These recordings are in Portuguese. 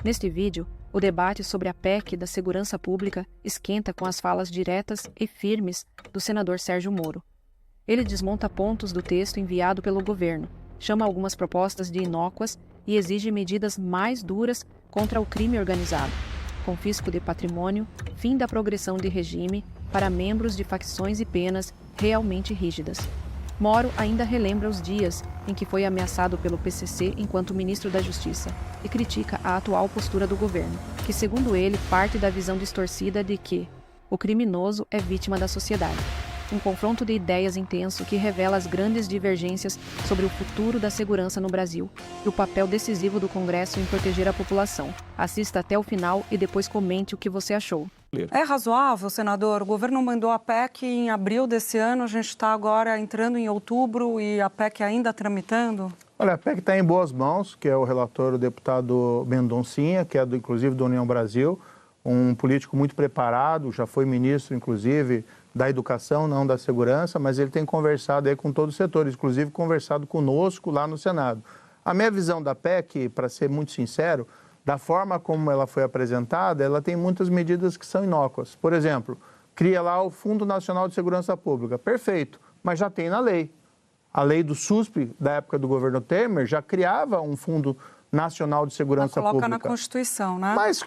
Neste vídeo, o debate sobre a PEC da segurança pública esquenta com as falas diretas e firmes do senador Sérgio Moro. Ele desmonta pontos do texto enviado pelo governo, chama algumas propostas de inócuas e exige medidas mais duras contra o crime organizado, confisco de patrimônio, fim da progressão de regime para membros de facções e penas realmente rígidas. Moro ainda relembra os dias em que foi ameaçado pelo PCC enquanto ministro da Justiça e critica a atual postura do governo, que, segundo ele, parte da visão distorcida de que o criminoso é vítima da sociedade. Um confronto de ideias intenso que revela as grandes divergências sobre o futuro da segurança no Brasil e o papel decisivo do Congresso em proteger a população. Assista até o final e depois comente o que você achou. É razoável, senador? O governo mandou a PEC em abril desse ano, a gente está agora entrando em outubro e a PEC ainda tramitando? Olha, a PEC está em boas mãos, que é o relator, o deputado Mendoncinha, que é inclusive do União Brasil, um político muito preparado, já foi ministro, inclusive, da educação, não da segurança, mas ele tem conversado aí com todos os setores, inclusive conversado conosco lá no Senado. A minha visão da PEC, para ser muito sincero, da forma como ela foi apresentada, ela tem muitas medidas que são inócuas. Por exemplo, cria lá o Fundo Nacional de Segurança Pública. Perfeito, mas já tem na lei. A lei do SUSP, da época do governo Temer, já criava um Fundo Nacional de Segurança Pública. Coloca na Constituição, né? Mas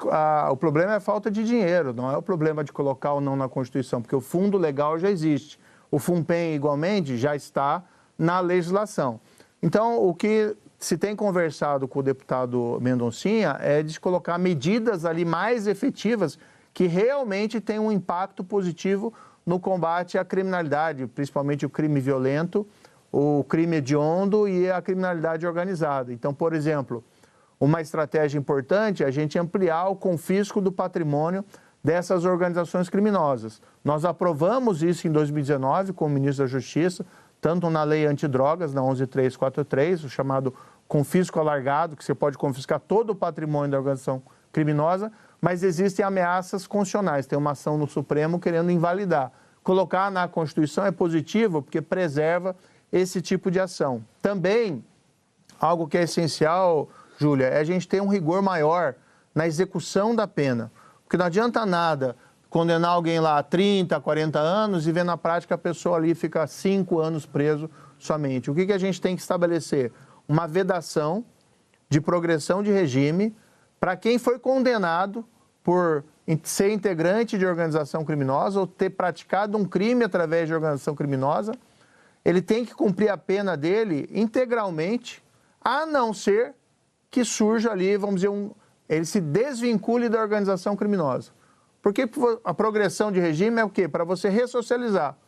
o problema é a falta de dinheiro, não é o problema de colocar ou não na Constituição, porque o fundo legal já existe. O FUNPEN, igualmente, já está na legislação. Então, o que se tem conversado com o deputado Mendoncinha é de colocar medidas ali mais efetivas que realmente tenham um impacto positivo no combate à criminalidade, principalmente o crime violento, o crime hediondo e a criminalidade organizada. Então, por exemplo, uma estratégia importante é a gente ampliar o confisco do patrimônio dessas organizações criminosas. Nós aprovamos isso em 2019 com o ministro da Justiça, tanto na lei antidrogas, na 11.343, o chamado confisco alargado, que você pode confiscar todo o patrimônio da organização criminosa, mas existem ameaças constitucionais. Tem uma ação no Supremo querendo invalidar. Colocar na Constituição é positivo porque preserva esse tipo de ação. Também, algo que é essencial, Júlia, é a gente ter um rigor maior na execução da pena. Porque não adianta nada condenar alguém lá a 30, 40 anos e ver na prática a pessoa ali fica 5 anos preso somente. O que a gente tem que estabelecer? Uma vedação de progressão de regime para quem foi condenado por ser integrante de organização criminosa ou ter praticado um crime através de organização criminosa. Ele tem que cumprir a pena dele integralmente, a não ser que surja ali, vamos dizer, ele se desvincule da organização criminosa. Porque a progressão de regime é o quê? Para você ressocializar,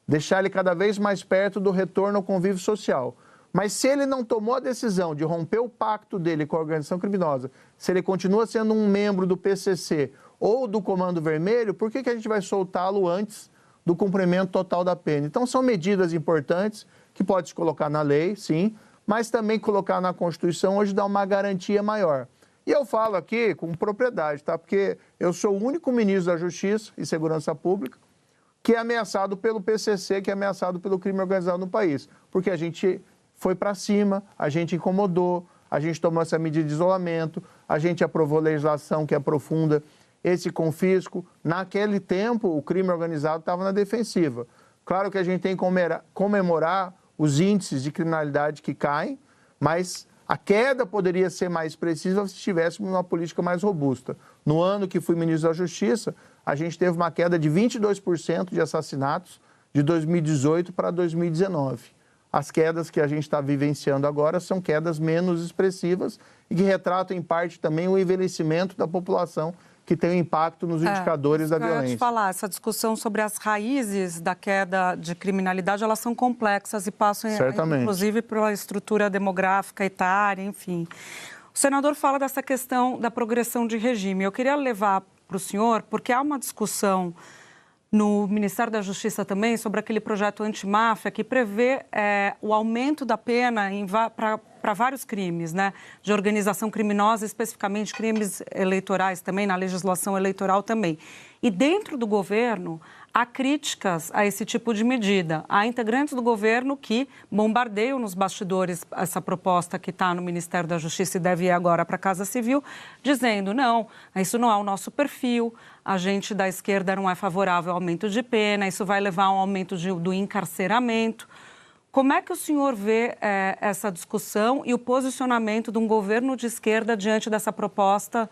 deixar ele cada vez mais perto do retorno ao convívio social. Mas se ele não tomou a decisão de romper o pacto dele com a organização criminosa, se ele continua sendo um membro do PCC ou do Comando Vermelho, por que a gente vai soltá-lo antes do cumprimento total da pena? Então, são medidas importantes que pode se colocar na lei, sim, mas também colocar na Constituição hoje dá uma garantia maior. E eu falo aqui com propriedade, tá? Porque eu sou o único ministro da Justiça e Segurança Pública que é ameaçado pelo PCC, que é ameaçado pelo crime organizado no país. Porque a gente foi para cima, a gente incomodou, a gente tomou essa medida de isolamento, a gente aprovou legislação que aprofunda esse confisco. Naquele tempo, o crime organizado estava na defensiva. Claro que a gente tem que comemorar os índices de criminalidade que caem, mas a queda poderia ser mais precisa se tivéssemos uma política mais robusta. No ano que fui ministro da Justiça, a gente teve uma queda de 22% de assassinatos de 2018 para 2019. As quedas que a gente está vivenciando agora são quedas menos expressivas e que retratam, em parte, também o envelhecimento da população, que tem um impacto nos indicadores da violência. Eu ia te falar, essa discussão sobre as raízes da queda de criminalidade, elas são complexas e passam, inclusive, pela estrutura demográfica, etária, enfim. O senador fala dessa questão da progressão de regime. Eu queria levar para o senhor, porque há uma discussão no Ministério da Justiça também sobre aquele projeto antimáfia que prevê o aumento da pena para vários crimes, né? De organização criminosa, especificamente crimes eleitorais também, na legislação eleitoral também. E dentro do governo, há críticas a esse tipo de medida. Há integrantes do governo que bombardeiam nos bastidores essa proposta que está no Ministério da Justiça e deve ir agora para a Casa Civil, dizendo, não, isso não é o nosso perfil, a gente da esquerda não é favorável ao aumento de pena, isso vai levar a um aumento do encarceramento. Como é que o senhor vê essa discussão e o posicionamento de um governo de esquerda diante dessa proposta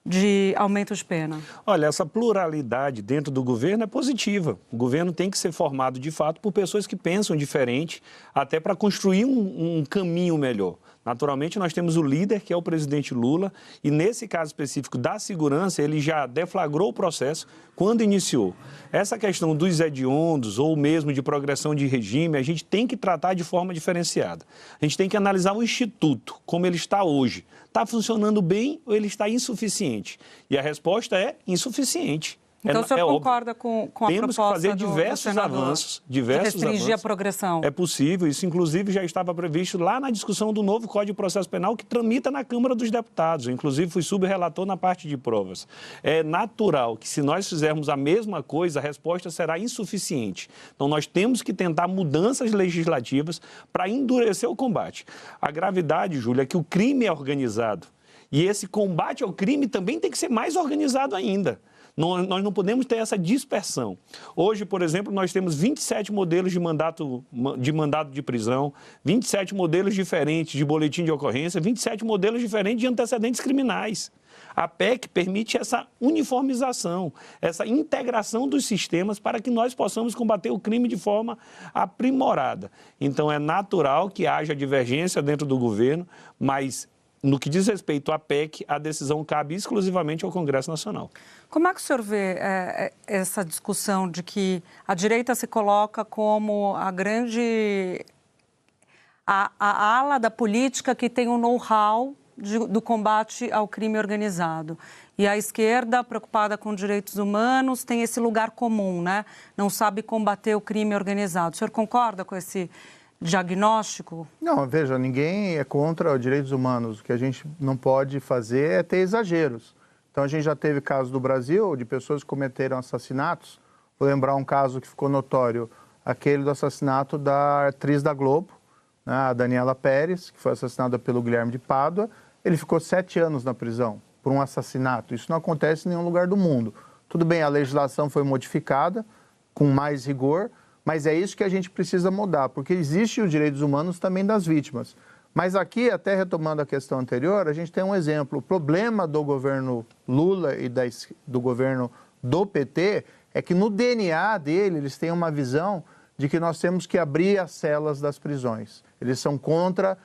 de aumento de pena? Olha, essa pluralidade dentro do governo é positiva. O governo tem que ser formado, de fato, por pessoas que pensam diferente, até para construir um caminho melhor. Naturalmente, nós temos o líder, que é o presidente Lula, e nesse caso específico da segurança, ele já deflagrou o processo quando iniciou. Essa questão dos hediondos ou mesmo de progressão de regime, a gente tem que tratar de forma diferenciada. A gente tem que analisar o Instituto, como ele está hoje. Está funcionando bem ou ele está insuficiente? E a resposta é insuficiente. Então, o senhor concorda com a proposta Temos que fazer diversos avanços. De restringir a progressão. É possível. Isso, inclusive, já estava previsto lá na discussão do novo Código de Processo Penal, que tramita na Câmara dos Deputados. Eu, inclusive, fui subrelator na parte de provas. É natural que, se nós fizermos a mesma coisa, a resposta será insuficiente. Então, nós temos que tentar mudanças legislativas para endurecer o combate. A gravidade, Júlia, é que o crime é organizado. E esse combate ao crime também tem que ser mais organizado ainda. Nós não podemos ter essa dispersão. Hoje, por exemplo, nós temos 27 modelos de mandato de prisão, 27 modelos diferentes de boletim de ocorrência, 27 modelos diferentes de antecedentes criminais. A PEC permite essa uniformização, essa integração dos sistemas para que nós possamos combater o crime de forma aprimorada. Então, é natural que haja divergência dentro do governo, mas no que diz respeito à PEC, a decisão cabe exclusivamente ao Congresso Nacional. Como é que o senhor vê essa discussão de que a direita se coloca como a grande... a ala da política que tem o know-how do combate ao crime organizado? E a esquerda, preocupada com direitos humanos, tem esse lugar comum, né? Não sabe combater o crime organizado. O senhor concorda com esse diagnóstico? Não, veja, ninguém é contra os direitos humanos. O que a gente não pode fazer é ter exageros. Então, a gente já teve casos do Brasil de pessoas que cometeram assassinatos. Vou lembrar um caso que ficou notório, aquele do assassinato da atriz da Globo, né, a Daniela Pérez, que foi assassinada pelo Guilherme de Pádua. Ele ficou 7 anos na prisão por um assassinato. Isso não acontece em nenhum lugar do mundo. Tudo bem, a legislação foi modificada com mais rigor, mas é isso que a gente precisa mudar, porque existem os direitos humanos também das vítimas. Mas aqui, até retomando a questão anterior, a gente tem um exemplo. O problema do governo Lula e do governo do PT é que no DNA dele eles têm uma visão de que nós temos que abrir as celas das prisões. Eles são contra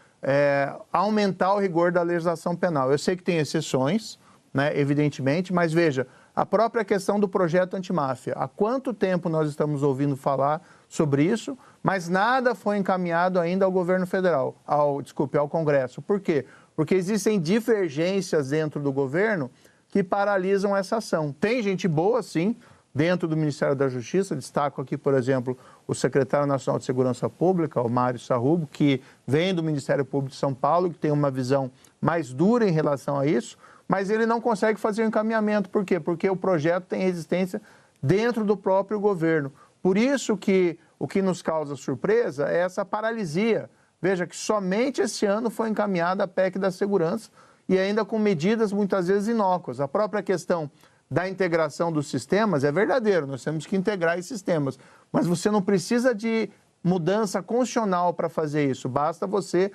aumentar o rigor da legislação penal. Eu sei que tem exceções, né, evidentemente, mas veja, a própria questão do projeto antimáfia. Há quanto tempo nós estamos ouvindo falar sobre isso, mas nada foi encaminhado ainda ao governo federal, ao Congresso. Por quê? Porque existem divergências dentro do governo que paralisam essa ação. Tem gente boa, sim, dentro do Ministério da Justiça. Destaco aqui, por exemplo, o secretário nacional de Segurança Pública, o Mário Sarrubo, que vem do Ministério Público de São Paulo, que tem uma visão mais dura em relação a isso, mas ele não consegue fazer o encaminhamento. Por quê? Porque o projeto tem resistência dentro do próprio governo. Por isso que o que nos causa surpresa é essa paralisia. Veja que somente esse ano foi encaminhada a PEC da segurança e ainda com medidas muitas vezes inócuas. A própria questão da integração dos sistemas é verdadeiro, nós temos que integrar esses sistemas, mas você não precisa de mudança constitucional para fazer isso, basta você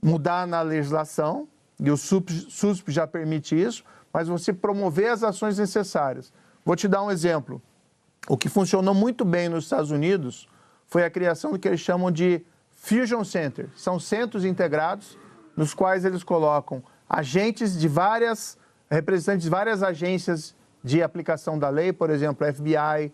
mudar na legislação, e o SUSP já permite isso, mas você promover as ações necessárias. Vou te dar um exemplo. O que funcionou muito bem nos Estados Unidos foi a criação do que eles chamam de Fusion Center. São centros integrados nos quais eles colocam agentes de representantes de várias agências de aplicação da lei, por exemplo, a FBI,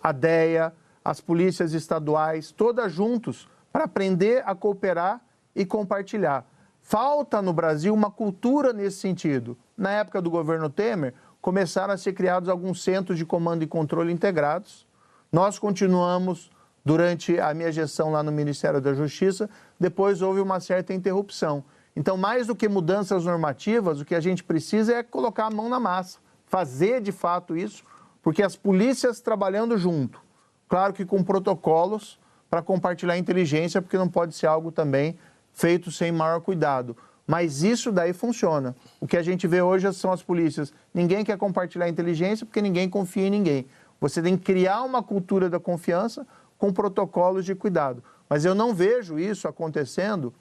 a DEA, as polícias estaduais, todas juntos para aprender a cooperar e compartilhar. Falta no Brasil uma cultura nesse sentido. Na época do governo Temer, começaram a ser criados alguns centros de comando e controle integrados. Nós continuamos durante a minha gestão lá no Ministério da Justiça, depois houve uma certa interrupção. Então, mais do que mudanças normativas, o que a gente precisa é colocar a mão na massa, fazer de fato isso, porque as polícias trabalhando junto, claro que com protocolos para compartilhar inteligência, porque não pode ser algo também feito sem maior cuidado. Mas isso daí funciona. O que a gente vê hoje são as polícias. Ninguém quer compartilhar inteligência porque ninguém confia em ninguém. Você tem que criar uma cultura da confiança com protocolos de cuidado. Mas eu não vejo isso acontecendo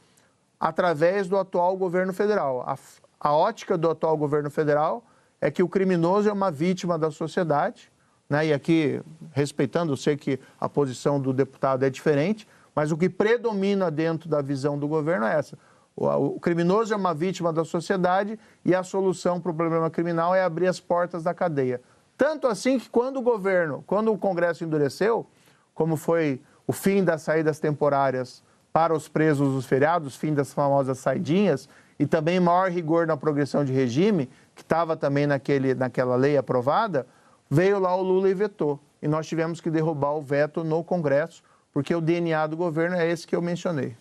através do atual governo federal. A ótica do atual governo federal é que o criminoso é uma vítima da sociedade, né? E aqui, respeitando, eu sei que a posição do deputado é diferente, mas o que predomina dentro da visão do governo é essa. O criminoso é uma vítima da sociedade e a solução para o problema criminal é abrir as portas da cadeia. Tanto assim que quando o Congresso endureceu, como foi o fim das saídas temporárias para os presos dos feriados, fim das famosas saidinhas, e também maior rigor na progressão de regime, que estava também naquela lei aprovada, veio lá o Lula e vetou. E nós tivemos que derrubar o veto no Congresso, porque o DNA do governo é esse que eu mencionei.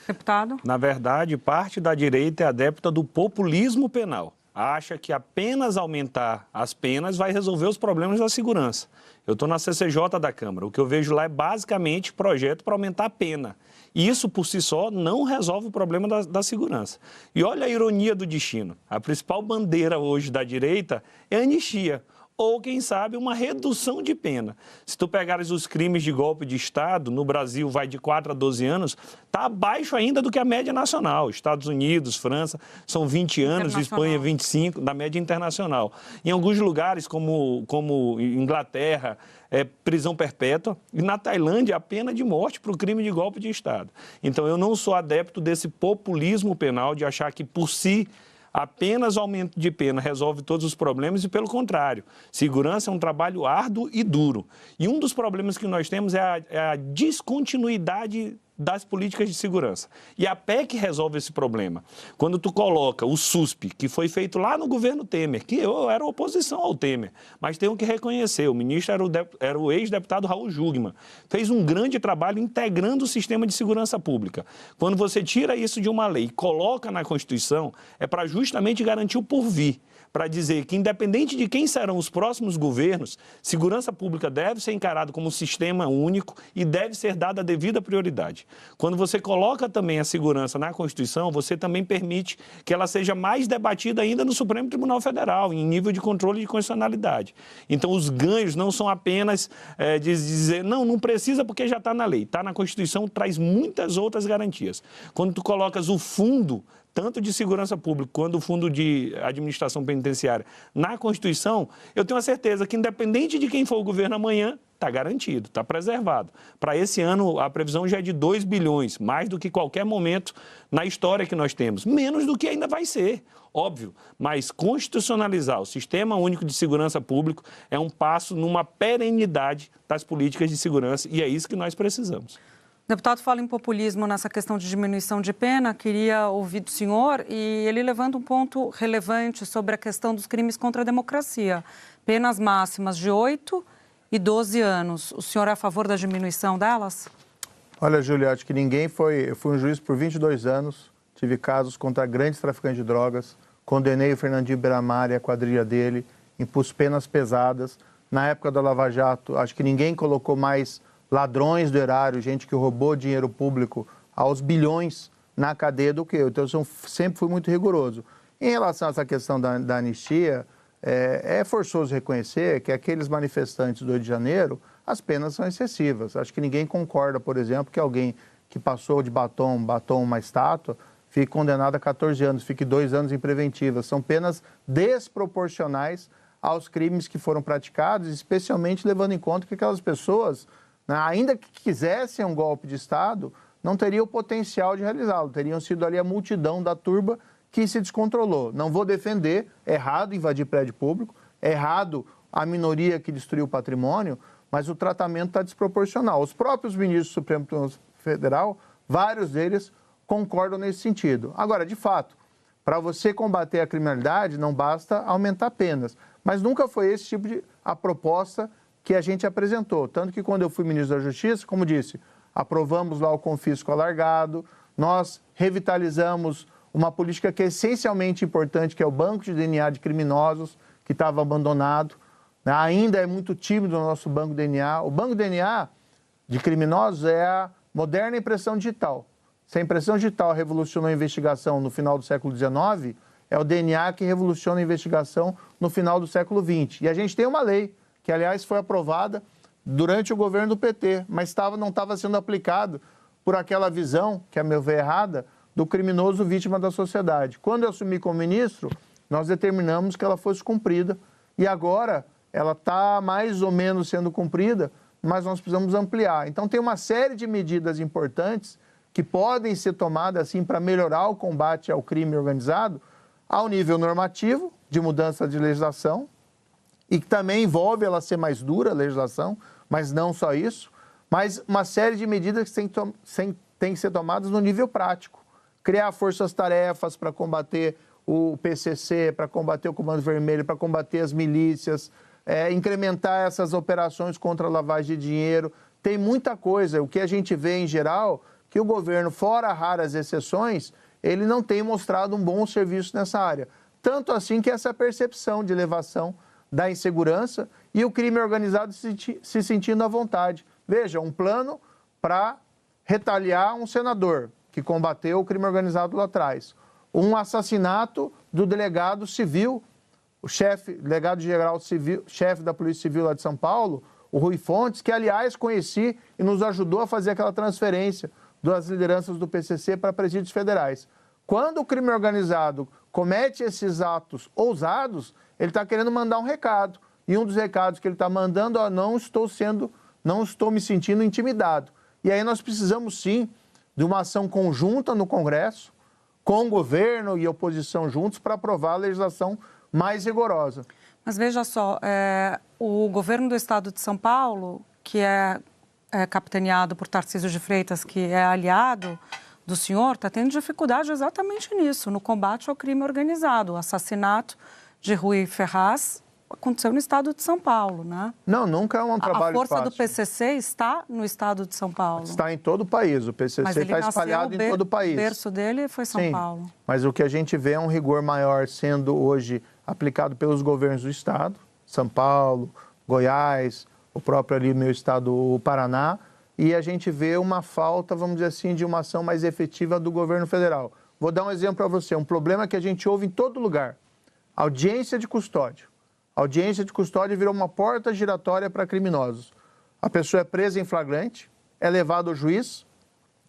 Deputado? Na verdade, parte da direita é adepta do populismo penal. Acha que apenas aumentar as penas vai resolver os problemas da segurança. Eu estou na CCJ da Câmara. O que eu vejo lá é basicamente projeto para aumentar a pena. E isso, por si só, não resolve o problema da segurança. E olha a ironia do destino. A principal bandeira hoje da direita é a anistia. Ou, quem sabe, uma redução de pena. Se tu pegares os crimes de golpe de Estado, no Brasil vai de 4 a 12 anos, está abaixo ainda do que a média nacional. Estados Unidos, França, são 20 anos, Espanha 25, da média internacional. Em alguns lugares, como Inglaterra, é prisão perpétua, e na Tailândia a pena de morte para o crime de golpe de Estado. Então, eu não sou adepto desse populismo penal de achar que, por si, apenas o aumento de pena resolve todos os problemas e, pelo contrário, segurança é um trabalho árduo e duro. E um dos problemas que nós temos é a descontinuidade das políticas de segurança. E a PEC resolve esse problema. Quando tu coloca o SUSP, que foi feito lá no governo Temer, que eu era oposição ao Temer, mas tenho que reconhecer, o ministro era o ex-deputado Raul Jugman, fez um grande trabalho integrando o sistema de segurança pública. Quando você tira isso de uma lei e coloca na Constituição, é para justamente garantir o porvir, para dizer que, independente de quem serão os próximos governos, segurança pública deve ser encarado como um sistema único e deve ser dada a devida prioridade. Quando você coloca também a segurança na Constituição, você também permite que ela seja mais debatida ainda no Supremo Tribunal Federal, em nível de controle de constitucionalidade. Então, os ganhos não são apenas de dizer, não precisa porque já está na lei. Está na Constituição, traz muitas outras garantias. Quando tu colocas o fundo, tanto de segurança pública quanto o fundo de administração penitenciária na Constituição, eu tenho a certeza que, independente de quem for o governo amanhã, está garantido, está preservado. Para esse ano, a previsão já é de 2 bilhões, mais do que qualquer momento na história que nós temos. Menos do que ainda vai ser, óbvio. Mas constitucionalizar o Sistema Único de Segurança Pública é um passo numa perenidade das políticas de segurança e é isso que nós precisamos. O deputado fala em populismo nessa questão de diminuição de pena. Queria ouvir do senhor e ele levanta um ponto relevante sobre a questão dos crimes contra a democracia. Penas máximas de 8 e 12 anos. O senhor é a favor da diminuição delas? Olha, Júlia, acho que ninguém foi... Eu fui um juiz por 22 anos, tive casos contra grandes traficantes de drogas, condenei o Fernandinho Beiramar e a quadrilha dele, impus penas pesadas. Na época da Lava Jato, acho que ninguém colocou mais ladrões do erário, gente que roubou dinheiro público aos bilhões na cadeia do que eu. Então, eu sempre fui muito rigoroso. Em relação a essa questão da anistia, é forçoso reconhecer que aqueles manifestantes do Rio de Janeiro, as penas são excessivas. Acho que ninguém concorda, por exemplo, que alguém que passou de batom uma estátua, fique condenado a 14 anos, fique 2 anos em preventiva. São penas desproporcionais aos crimes que foram praticados, especialmente levando em conta que aquelas pessoas, ainda que quisessem um golpe de Estado, não teriam o potencial de realizá-lo. Teriam sido ali a multidão da turba que se descontrolou. Não vou defender, é errado invadir prédio público, é errado a minoria que destruiu o patrimônio, mas o tratamento está desproporcional. Os próprios ministros do Supremo Tribunal Federal, vários deles concordam nesse sentido. Agora, de fato, para você combater a criminalidade, não basta aumentar penas. Mas nunca foi esse tipo a proposta que a gente apresentou. Tanto que quando eu fui ministro da Justiça, como disse, aprovamos lá o confisco alargado, nós revitalizamos uma política que é essencialmente importante, que é o banco de DNA de criminosos, que estava abandonado. Ainda é muito tímido o nosso banco DNA. O banco DNA de criminosos é a moderna impressão digital. Se a impressão digital revolucionou a investigação no final do século XIX, é o DNA que revoluciona a investigação no final do século XX. E a gente tem uma lei, que aliás foi aprovada durante o governo do PT, mas não estava sendo aplicado por aquela visão, que a meu ver errada, do criminoso vítima da sociedade. Quando eu assumi como ministro, nós determinamos que ela fosse cumprida e agora ela está mais ou menos sendo cumprida, mas nós precisamos ampliar. Então tem uma série de medidas importantes que podem ser tomadas assim para melhorar o combate ao crime organizado ao nível normativo, de mudança de legislação, e que também envolve ela ser mais dura, a legislação, mas não só isso, mas uma série de medidas que têm que ser tomadas no nível prático. Criar forças-tarefas para combater o PCC, para combater o Comando Vermelho, para combater as milícias, incrementar essas operações contra a lavagem de dinheiro. Tem muita coisa. O que a gente vê em geral, que o governo, fora raras exceções, ele não tem mostrado um bom serviço nessa área. Tanto assim que essa percepção de elevação da insegurança e o crime organizado se sentindo à vontade. Veja, um plano para retaliar um senador que combateu o crime organizado lá atrás. Um assassinato do delegado civil, delegado-geral civil, chefe da Polícia Civil lá de São Paulo, o Rui Fontes, que aliás conheci e nos ajudou a fazer aquela transferência das lideranças do PCC para presídios federais. Quando o crime organizado comete esses atos ousados, ele está querendo mandar um recado. E um dos recados que ele está mandando é: não estou me sentindo intimidado. E aí nós precisamos sim de uma ação conjunta no Congresso, com o governo e oposição juntos, para aprovar a legislação mais rigorosa. Mas veja só, o governo do estado de São Paulo, que é capitaneado por Tarcísio de Freitas, que é aliado do senhor, está tendo dificuldade exatamente nisso, no combate ao crime organizado. O assassinato de Rui Ferraz aconteceu no estado de São Paulo, né? Não, nunca é um trabalho fácil. A força do PCC está no estado de São Paulo. Está em todo o país. O PCC está espalhado em todo o país. O berço dele foi São Paulo. Mas o que a gente vê é um rigor maior sendo hoje aplicado pelos governos do estado, São Paulo, Goiás, o próprio ali meu estado, o Paraná, e a gente vê uma falta, vamos dizer assim, de uma ação mais efetiva do governo federal. Vou dar um exemplo para você, um problema que a gente ouve em todo lugar: audiência de custódia. A audiência de custódia virou uma porta giratória para criminosos. A pessoa é presa em flagrante, é levada ao juiz,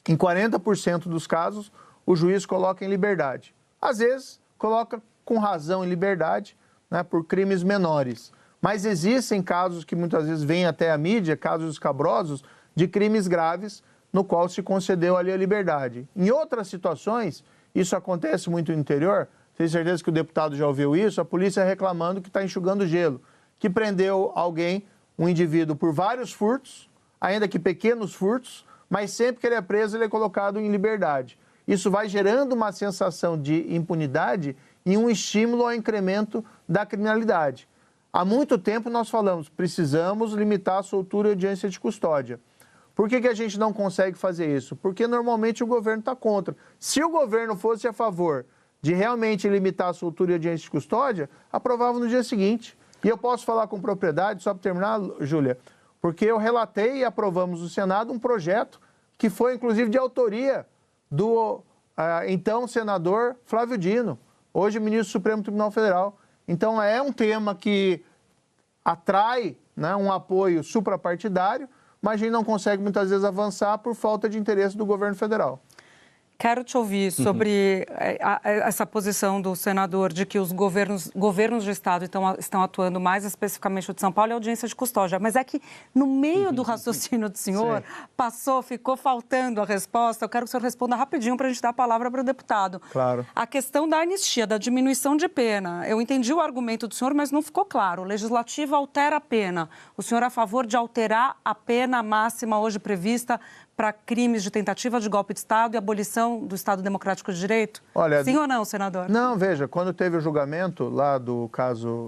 em 40% dos casos, o juiz coloca em liberdade. Às vezes, coloca com razão em liberdade, né, por crimes menores. Mas existem casos que muitas vezes vêm até a mídia, casos escabrosos, de crimes graves, no qual se concedeu ali a liberdade. Em outras situações, isso acontece muito no interior, tenho certeza que o deputado já ouviu isso, a polícia reclamando que está enxugando gelo, que prendeu alguém, um indivíduo, por vários furtos, ainda que pequenos furtos, mas sempre que ele é preso, ele é colocado em liberdade. Isso vai gerando uma sensação de impunidade e um estímulo ao incremento da criminalidade. Há muito tempo nós falamos, precisamos limitar a soltura e audiência de custódia. Por que a gente não consegue fazer isso? Porque normalmente o governo está contra. Se o governo fosse a favor de realmente limitar a soltura e audiência de custódia, aprovava no dia seguinte. E eu posso falar com propriedade, só para terminar, Júlia, porque eu relatei e aprovamos no Senado um projeto que foi, inclusive, de autoria do então senador Flávio Dino, hoje ministro do Supremo Tribunal Federal. Então, é um tema que atrai, né, um apoio suprapartidário, mas a gente não consegue muitas vezes avançar por falta de interesse do governo federal. Quero te ouvir sobre essa posição do senador de que os governos do Estado estão atuando mais especificamente o de São Paulo e a audiência de custódia. Mas é que no meio do raciocínio do senhor, ficou faltando a resposta. Eu quero que o senhor responda rapidinho para a gente dar a palavra para o deputado. Claro. A questão da anistia, da diminuição de pena. Eu entendi o argumento do senhor, mas não ficou claro. O legislativo altera a pena. O senhor é a favor de alterar a pena máxima hoje prevista para crimes de tentativa de golpe de Estado e abolição do Estado Democrático de Direito? Olha, sim ou não, senador? Não, veja, quando teve o julgamento lá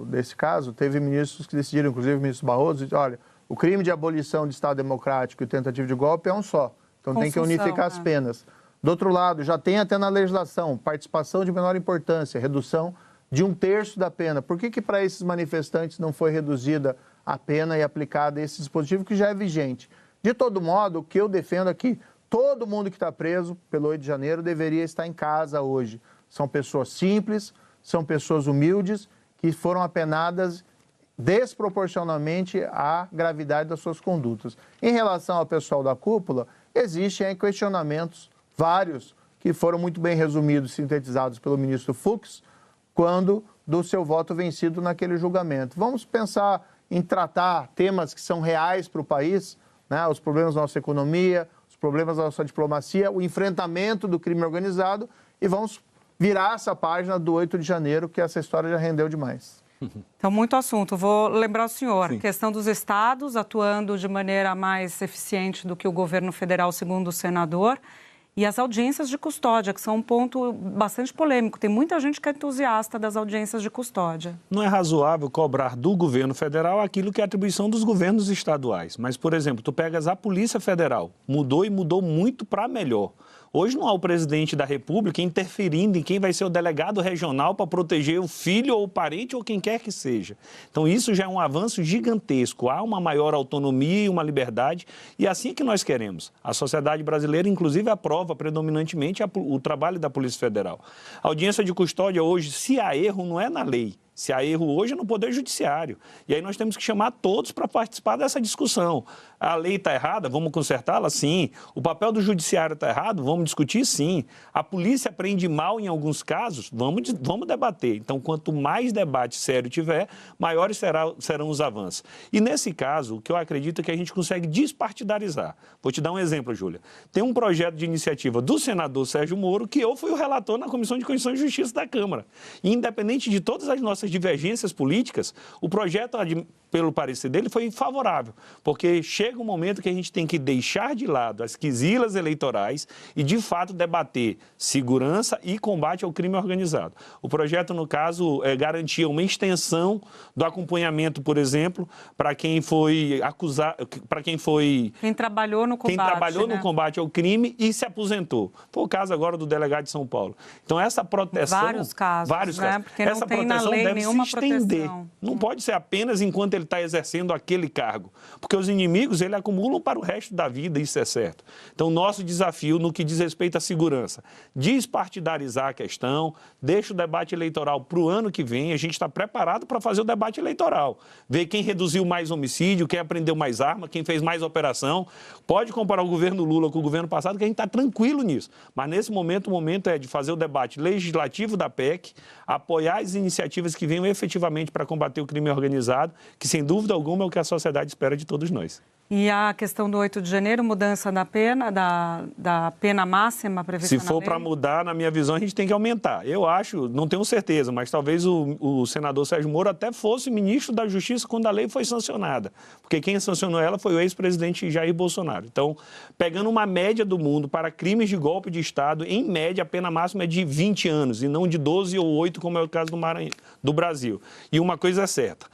desse caso, teve ministros que decidiram, inclusive o ministro Barroso, olha, O crime de abolição de Estado Democrático e tentativa de golpe é um só. Então tem que unificar as penas. Do outro lado, já tem até na legislação participação de menor importância, redução de 1/3 da pena. Por que para esses manifestantes não foi reduzida a pena e aplicada esse dispositivo que já é vigente? De todo modo, o que eu defendo aqui, todo mundo que está preso pelo 8 de janeiro deveria estar em casa hoje. São pessoas simples, são pessoas humildes que foram apenadas desproporcionalmente à gravidade das suas condutas. Em relação ao pessoal da cúpula, existem questionamentos, vários, que foram muito bem resumidos, sintetizados pelo ministro Fux, quando do seu voto vencido naquele julgamento. Vamos pensar em tratar temas que são reais para o país, né? Os problemas da nossa economia, os problemas da nossa diplomacia, o enfrentamento do crime organizado, e vamos virar essa página do 8 de janeiro, que essa história já rendeu demais. Então, muito assunto. Vou lembrar o senhor, sim, questão dos estados atuando de maneira mais eficiente do que o governo federal, segundo o senador, e as audiências de custódia, que são um ponto bastante polêmico. Tem muita gente que é entusiasta das audiências de custódia. Não é razoável cobrar do governo federal aquilo que é atribuição dos governos estaduais. Mas, por exemplo, tu pegas a Polícia Federal, mudou e mudou muito para melhor. Hoje não há o presidente da República interferindo em quem vai ser o delegado regional para proteger o filho ou o parente ou quem quer que seja. Então isso já é um avanço gigantesco. Há uma maior autonomia e uma liberdade, e é assim que nós queremos. A sociedade brasileira, inclusive, aprova predominantemente o trabalho da Polícia Federal. A audiência de custódia hoje, se há erro, não é na lei. Se há erro hoje é no Poder Judiciário. E aí nós temos que chamar todos para participar dessa discussão. A lei está errada? Vamos consertá-la? Sim. O papel do Judiciário está errado? Vamos discutir? Sim. A polícia prende mal em alguns casos? Vamos debater. Então, quanto mais debate sério tiver, maiores serão os avanços. E nesse caso, o que eu acredito é que a gente consegue despartidarizar. Vou te dar um exemplo, Júlia. Tem um projeto de iniciativa do senador Sérgio Moro, que eu fui o relator na Comissão de Constituição e Justiça da Câmara. E, independente de todas as nossas divergências políticas, o projeto, pelo parecer dele, foi favorável, porque chega um momento que a gente tem que deixar de lado as quisilas eleitorais e, de fato, debater segurança e combate ao crime organizado. O projeto, no caso, garantia uma extensão do acompanhamento, por exemplo, para quem foi acusado, para quem foi... Quem trabalhou no combate ao crime e se aposentou. Foi o caso agora do delegado de São Paulo. Então, essa proteção... Vários casos, porque essa proteção deve se estender. Não pode ser apenas enquanto ele está exercendo aquele cargo, porque os inimigos ele acumulam para o resto da vida, isso é certo. Então, nosso desafio no que diz respeito à segurança, despartidarizar a questão, deixa o debate eleitoral para o ano que vem, a gente está preparado para fazer o debate eleitoral, ver quem reduziu mais homicídio, quem apreendeu mais arma, quem fez mais operação. Pode comparar o governo Lula com o governo passado, que a gente está tranquilo nisso, mas nesse momento, o momento é de fazer o debate legislativo da PEC, apoiar as iniciativas que venham efetivamente para combater o crime organizado, que sem dúvida alguma é o que a sociedade espera de todos nós. E a questão do 8 de janeiro, mudança da pena, da pena máxima prevista na lei? Se for para mudar, na minha visão, a gente tem que aumentar. Eu acho, não tenho certeza, mas talvez o senador Sérgio Moro até fosse ministro da Justiça quando a lei foi sancionada, porque quem sancionou ela foi o ex-presidente Jair Bolsonaro. Então, pegando uma média do mundo para crimes de golpe de Estado, em média, a pena máxima é de 20 anos, e não de 12 ou 8, como é o caso do Brasil. E uma coisa é certa,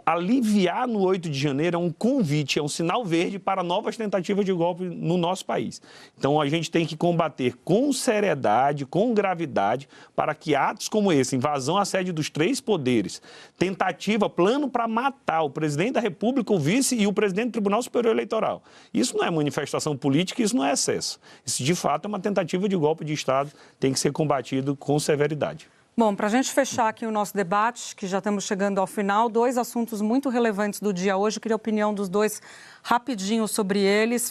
aliviar no 8 de janeiro é um convite, é um sinal verde para novas tentativas de golpe no nosso país. Então, a gente tem que combater com seriedade, com gravidade, para que atos como esse, invasão à sede dos 3 poderes, tentativa, plano para matar o presidente da República, o vice e o presidente do Tribunal Superior Eleitoral. Isso não é manifestação política, isso não é excesso. Isso, de fato, é uma tentativa de golpe de Estado, tem que ser combatido com severidade. Bom, para a gente fechar aqui o nosso debate, que já estamos chegando ao final, 2 assuntos muito relevantes do dia hoje. Eu queria a opinião dos dois rapidinho sobre eles.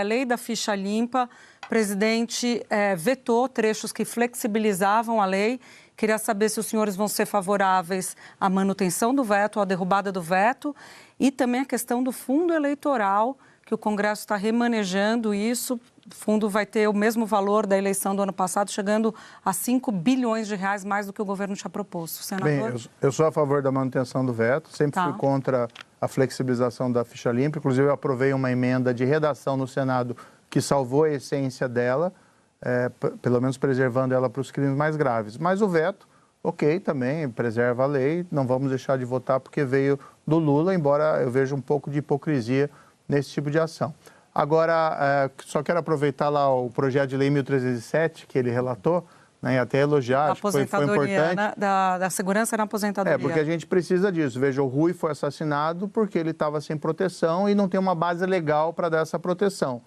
Lei da ficha limpa, o presidente vetou trechos que flexibilizavam a lei. Queria saber se os senhores vão ser favoráveis à manutenção do veto, à derrubada do veto, e também a questão do fundo eleitoral, que o Congresso está remanejando isso. O fundo vai ter o mesmo valor da eleição do ano passado, chegando a 5 bilhões de reais, mais do que o governo tinha proposto. Senador? Bem, eu sou a favor da manutenção do veto, sempre fui contra a flexibilização da ficha limpa. Inclusive, eu aprovei uma emenda de redação no Senado que salvou a essência dela, pelo menos preservando ela para os crimes mais graves. Mas o veto ok, também preserva a lei, não vamos deixar de votar porque veio do Lula, embora eu veja um pouco de hipocrisia nesse tipo de ação. Agora, só quero aproveitar lá o projeto de lei 1307 que ele relatou, né, e até elogiar, acho que foi importante. Né, da segurança na aposentadoria. Porque a gente precisa disso. Veja, o Rui foi assassinado porque ele estava sem proteção e não tem uma base legal para dar essa proteção.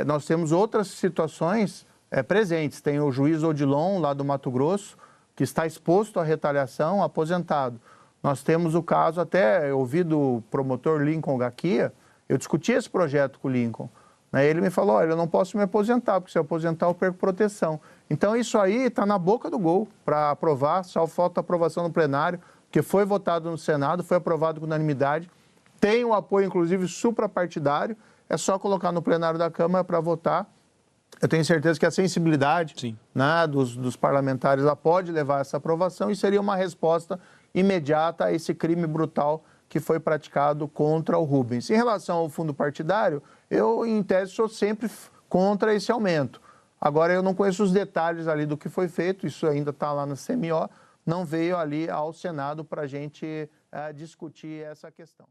Nós temos outras situações presentes. Tem o juiz Odilon, lá do Mato Grosso, que está exposto à retaliação, aposentado. Nós temos o caso, até eu ouvi do promotor Lincoln Gaquia, eu discuti esse projeto com o Lincoln. Né, ele me falou, olha, eu não posso me aposentar, porque se eu aposentar eu perco proteção. Então isso aí está na boca do gol para aprovar, só falta aprovação no plenário, que foi votado no Senado, foi aprovado com unanimidade, tem o apoio, inclusive, suprapartidário, é só colocar no plenário da Câmara para votar. Eu tenho certeza que a sensibilidade, né, dos parlamentares lá pode levar a essa aprovação e seria uma resposta imediata a esse crime brutal que foi praticado contra o Rubens. Em relação ao fundo partidário, eu, em tese, sou sempre contra esse aumento. Agora, eu não conheço os detalhes ali do que foi feito, isso ainda está lá na CMO, não veio ali ao Senado para a gente discutir essa questão.